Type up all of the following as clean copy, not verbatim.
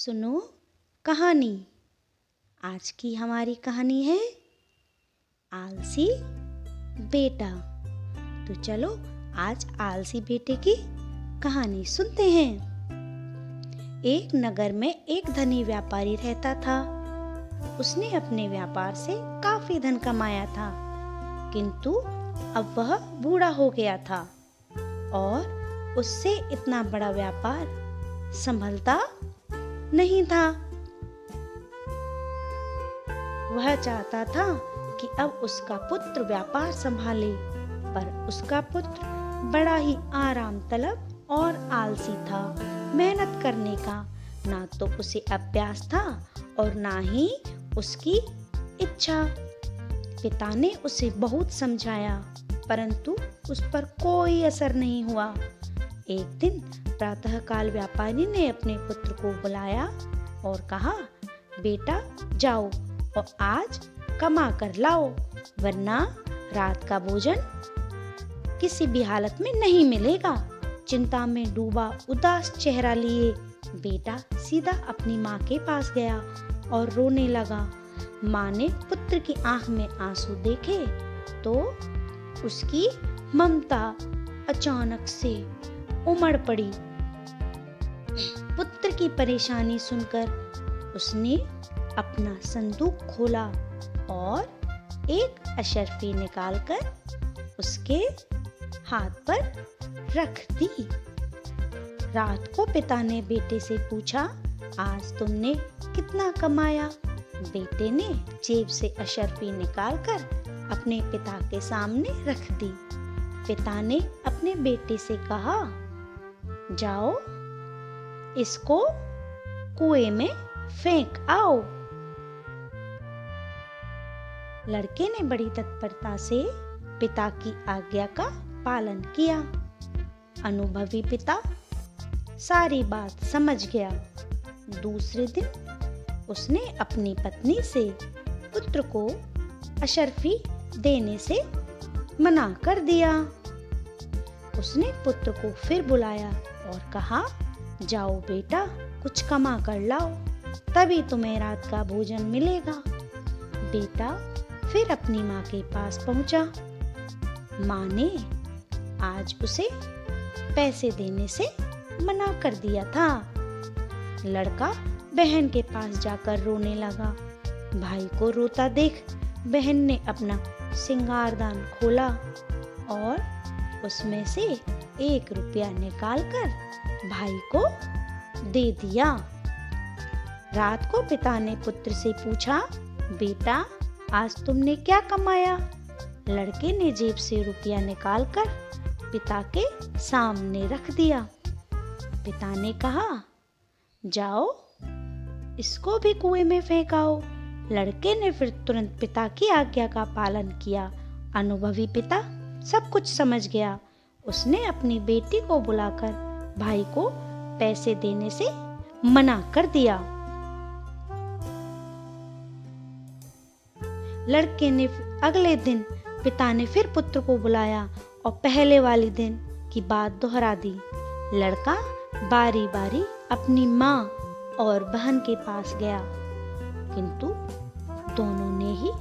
सुनो कहानी। आज की हमारी कहानी है आलसी बेटा। तो चलो आज आलसी बेटे की कहानी सुनते हैं। एक नगर में एक धनी व्यापारी रहता था। उसने अपने व्यापार से काफी धन कमाया था, किंतु अब वह बूढ़ा हो गया था और उससे इतना बड़ा व्यापार संभलता नहीं था। वह चाहता था कि अब उसका पुत्र व्यापार संभाले, पर उसका पुत्र बड़ा ही आराम तलब और आलसी था। मेहनत करने का ना तो उसे अभ्यास था और ना ही उसकी इच्छा। पिता ने उसे बहुत समझाया, परंतु उस पर कोई असर नहीं हुआ। एक दिन प्रातःकाल व्यापारी ने अपने पुत्र को बुलाया और कहा, बेटा जाओ और आज कमा कर लाओ, वरना रात का भोजन किसी भी हालत में नहीं मिलेगा। चिंता में डूबा उदास चेहरा लिए बेटा सीधा अपनी माँ के पास गया और रोने लगा। माँ ने पुत्र की आंख में आंसू देखे तो उसकी ममता अचानक से उमड़ पड़ी। पुत्र की परेशानी सुनकर उसने अपना संदूक खोला और एक अशर्फी निकालकर उसके हाथ पर रख दी। रात को पिता ने बेटे से पूछा, आज तुमने कितना कमाया? बेटे ने जेब से अशर्फी निकालकर अपने पिता के सामने रख दी। पिता ने अपने बेटे से कहा, जाओ इसको कुएं में फेंक आओ। लड़के ने बड़ी तत्परता से पिता की आज्ञा का पालन किया। अनुभवी पिता सारी बात समझ गया। दूसरे दिन उसने अपनी पत्नी से पुत्र को अशर्फी देने से मना कर दिया। उसने पुत्र को फिर बुलाया और कहा, जाओ बेटा कुछ कमा कर लाओ, तभी तुम्हें रात का भोजन मिलेगा। बेटा फिर अपनी माँ के पास पहुंचा। माँ ने आज उसे पैसे देने से मना कर दिया था। लड़का बहन के पास जाकर रोने लगा। भाई को रोता देख बहन ने अपना सिंगारदान खोला और उसमें से 1 रुपया निकालकर भाई को दे दिया। रात को पिता ने पुत्र से पूछा, बेटा आज तुमने क्या कमाया? लड़के ने जेब से रुपया निकालकर पिता के सामने रख दिया। पिता ने कहा, जाओ इसको भी कुएं में फेंकाओ। लड़के ने फिर तुरंत पिता की आज्ञा का पालन किया। अनुभवी पिता सब कुछ समझ गया। उसने अपनी बेटी को बुलाकर भाई को पैसे देने से मना कर दिया। लड़के ने अगले दिन पिता ने फिर पुत्र को बुलाया और पहले वाले दिन की बात दोहरा दी। लड़का बारी बारी अपनी माँ और बहन के पास गया, किंतु दोनों ने ही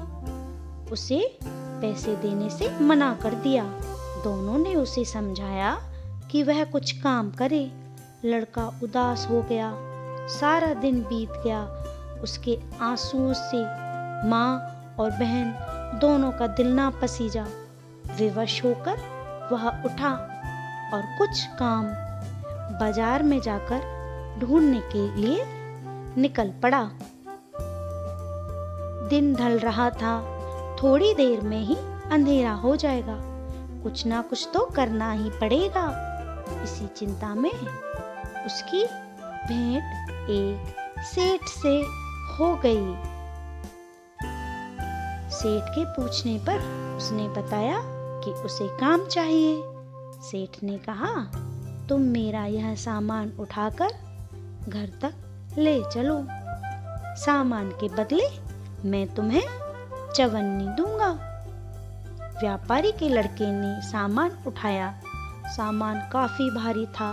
उसे पैसे देने से मना कर दिया। दोनों ने उसे समझाया कि वह कुछ काम करे। लड़का उदास हो गया। सारा दिन बीत गया। उसके आंसुओं से माँ और बहन दोनों का दिल ना पसीजा। विवश होकर वह उठा और कुछ काम बाजार में जाकर ढूंढने के लिए निकल पड़ा। दिन ढल रहा था। थोड़ी देर में ही अंधेरा हो जाएगा। कुछ ना कुछ तो करना ही पड़ेगा। इसी चिंता में उसकी भेंट एक सेठ से हो गई। सेठ के पूछने पर उसने बताया कि उसे काम चाहिए। सेठ ने कहा, तुम मेरा यह सामान उठाकर घर तक ले चलो। सामान के बदले मैं तुम्हें चवन्नी दूंगा। व्यापारी के लड़के ने सामान उठाया। सामान काफी भारी था।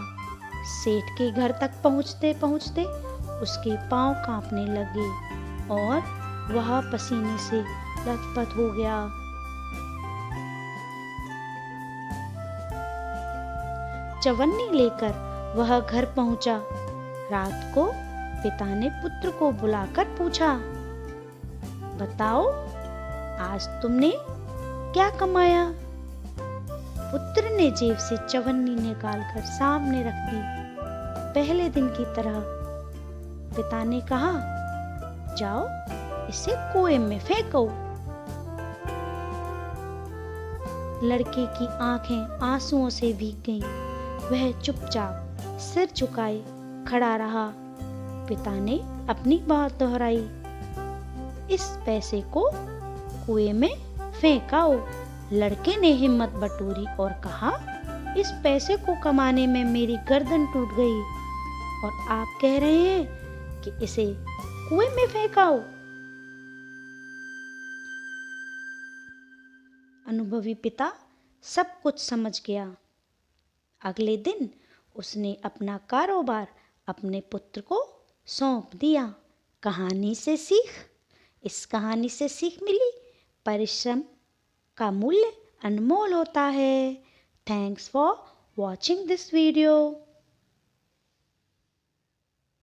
सेठ के घर तक पहुंचते पहुंचते उसके पांव कांपने लगे और वह पसीने से लथपथ हो गया। चवन्नी लेकर वह घर पहुंचा। रात को पिता ने पुत्र को बुलाकर पूछा, बताओ आज तुमने क्या कमाया? पुत्र ने जेब से चवन्नी निकालकर सामने रख दी। पहले दिन की तरह पिता ने कहा, जाओ इसे कुएं में फेंको। लड़के की आंखें आंसुओं से भीग गईं। वह चुपचाप सिर झुकाए खड़ा रहा। पिता ने अपनी बात दोहराई, इस पैसे को कुएं में फेंकाओ। लड़के ने हिम्मत बटोरी और कहा, इस पैसे को कमाने में मेरी गर्दन टूट गई और आप कह रहे हैं कि इसे कुएं में फेंकाओ। अनुभवी पिता सब कुछ समझ गया। अगले दिन उसने अपना कारोबार अपने पुत्र को सौंप दिया। कहानी से सीख, इस कहानी से सीख मिली, परिश्रम का मूल्य अनमोल होता है। Thanks for watching this video.